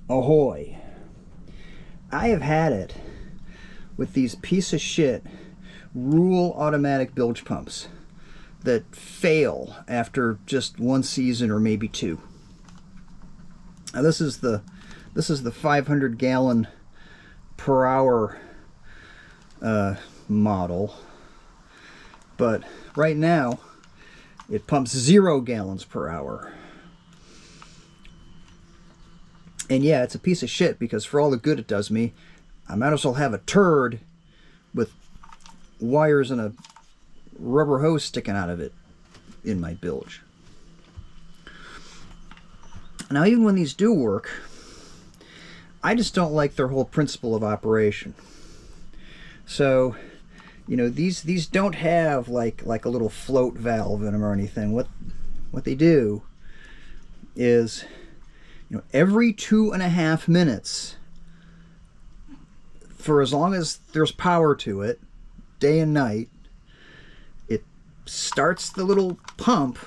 Ahoy. I have had it with these piece of shit Rule automatic bilge pumps that fail after just one season or maybe two. Now this is the 500 gallon per hour model, but right now it pumps 0 gallons per hour. And yeah, it's a piece of shit because for all the good it does me, I might as well have a turd with wires and a rubber hose sticking out of it in my bilge. Now, even when these do work, I just don't like their whole principle of operation. So, you know, these don't have like a little float valve in them or anything. What they do is, you know, every 2.5 minutes, for as long as there's power to it, day and night, it starts the little pump,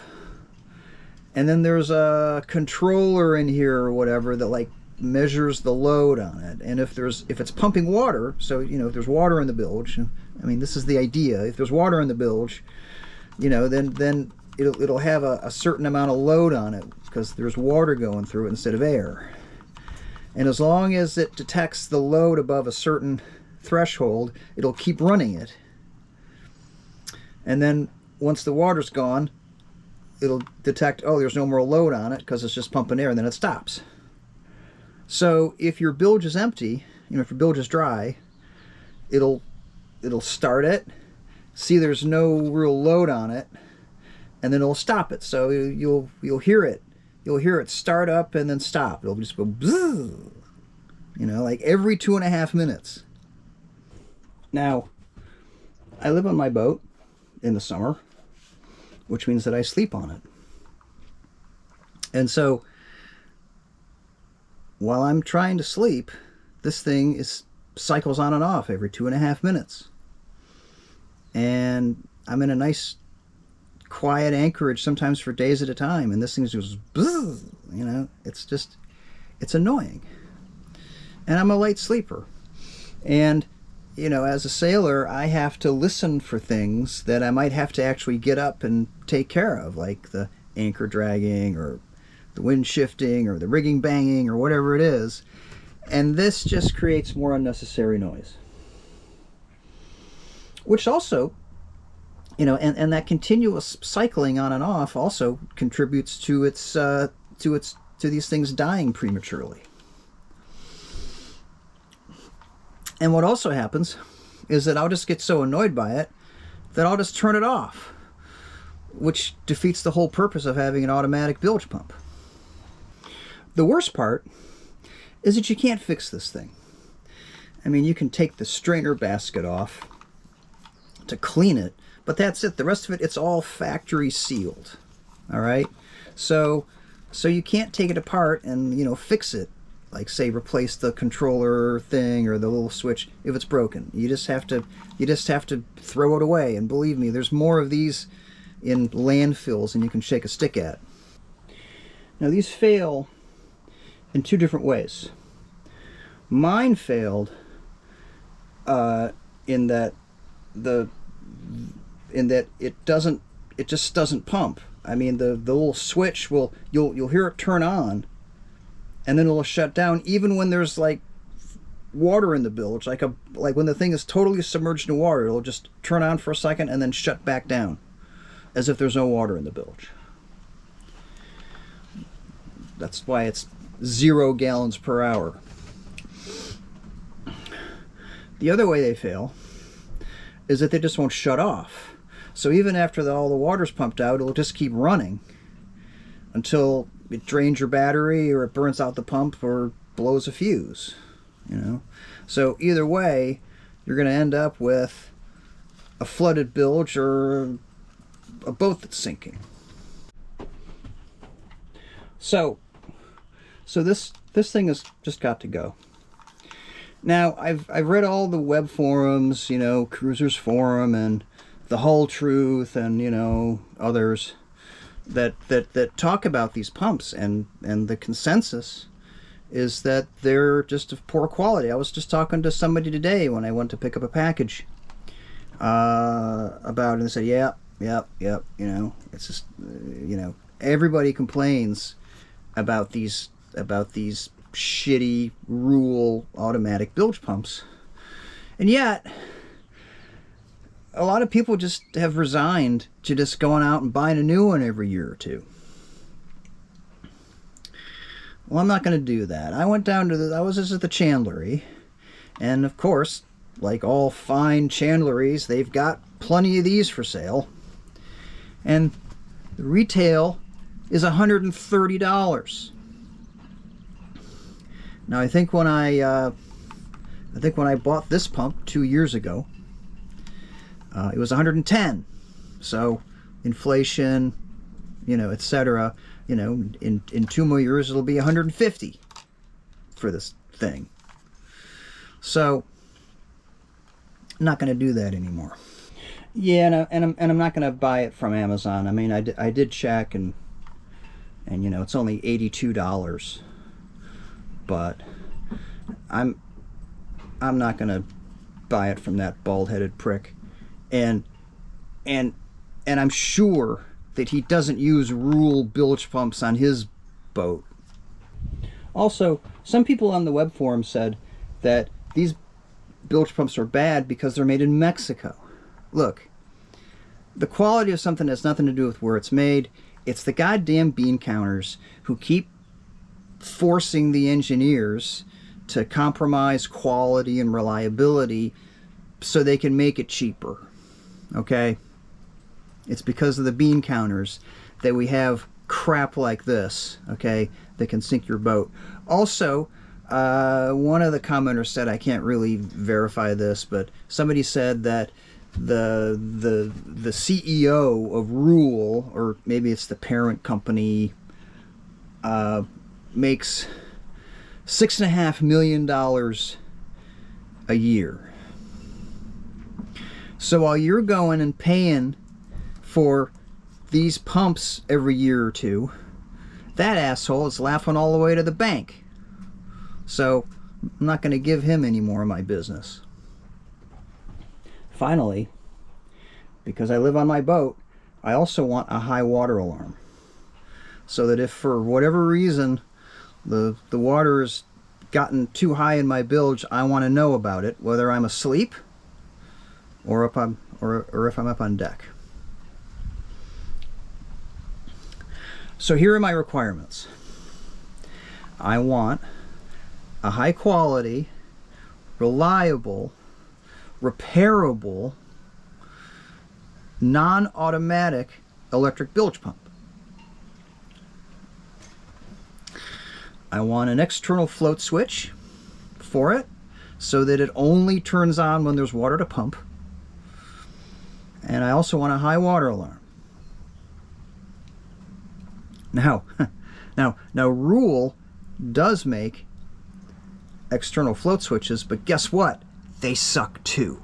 and then there's a controller in here or whatever that like measures the load on it. And if it's pumping water, so you know, if there's water in the bilge, I mean, this is the idea. If there's water in the bilge, you know, then it'll have a certain amount of load on it because there's water going through it instead of air. And as long as it detects the load above a certain threshold, it'll keep running it. And then once the water's gone, it'll detect, oh, there's no more load on it because it's just pumping air, and then it stops. So if your bilge is empty, you know, if your bilge is dry, it'll start it, see there's no real load on it, and then it'll stop it. So you'll hear it. You'll hear it start up and then stop. It'll just go bzzz, you know, like every 2.5 minutes. Now, I live on my boat in the summer, which means that I sleep on it. And so while I'm trying to sleep, this thing cycles on and off every 2.5 minutes. And I'm in a nice quiet anchorage sometimes for days at a time, and this thing just bzzz, you know, it's annoying. And I'm a light sleeper. And you know, as a sailor, I have to listen for things that I might have to actually get up and take care of, like the anchor dragging or the wind shifting or the rigging banging or whatever it is. And this just creates more unnecessary noise. Which also, you know, and that continuous cycling on and off also contributes to these things dying prematurely. And what also happens is that I'll just get so annoyed by it that I'll just turn it off, which defeats the whole purpose of having an automatic bilge pump. The worst part is that you can't fix this thing. I mean, you can take the strainer basket off to clean it, but that's it. The rest of it, it's all factory sealed. All right? So you can't take it apart and, you know, fix it. Like, say, replace the controller thing or the little switch if it's broken. You just have to throw it away. And believe me, there's more of these in landfills than you can shake a stick at. Now, these fail in two different ways. Mine failed in that it just doesn't pump. I mean, the little switch you'll hear it turn on, and then it'll shut down even when there's like water in the bilge. Like when the thing is totally submerged in water, it'll just turn on for a second and then shut back down as if there's no water in the bilge. That's why it's 0 gallons per hour. The other way they fail is that they just won't shut off. So even after all the water's pumped out, it'll just keep running until it drains your battery or it burns out the pump or blows a fuse, you know. So either way, you're going to end up with a flooded bilge or a boat that's sinking. So this thing has just got to go. Now, I've read all the web forums, you know, Cruisers Forum and The Hull Truth and, you know, others that talk about these pumps, and the consensus is that they're just of poor quality. I was just talking to somebody today when I went to pick up a package about it, and they said, yep, you know, it's just, you know, everybody complains about these shitty Rule automatic bilge pumps, and yet a lot of people just have resigned to just going out and buying a new one every year or two. Well, I'm not going to do that. I went down to I was just at the chandlery, and of course, like all fine chandleries, they've got plenty of these for sale, and the retail is $130. Now, I think when I bought this pump 2 years ago, it was 110. So inflation, you know, etc. You know, in 2 more years it'll be 150 for this thing. So I'm not going to do that anymore. Yeah, and I'm not going to buy it from Amazon. I mean, I did check, and you know, it's only $82. But I'm not going to buy it from that bald-headed prick. And I'm sure that he doesn't use Rule bilge pumps on his boat. Also, some people on the web forum said that these bilge pumps are bad because they're made in Mexico. Look, the quality of something has nothing to do with where it's made. It's the goddamn bean counters who keep forcing the engineers to compromise quality and reliability so they can make it cheaper. Okay? It's because of the bean counters that we have crap like this, okay, that can sink your boat. Also, one of the commenters said, I can't really verify this, but somebody said that the CEO of Rule, or maybe it's the parent company, makes $6.5 million a year. So while you're going and paying for these pumps every year or two, that asshole is laughing all the way to the bank. So I'm not going to give him any more of my business. Finally, because I live on my boat, I also want a high water alarm, so that if for whatever reason the water has gotten too high in my bilge, I want to know about it, whether I'm asleep or if I'm up on deck. So here are my requirements. I want a high quality, reliable, repairable, non-automatic electric bilge pump. I want an external float switch for it so that it only turns on when there's water to pump. And I also want a high water alarm. Now Rule does make external float switches, but guess what? They suck too.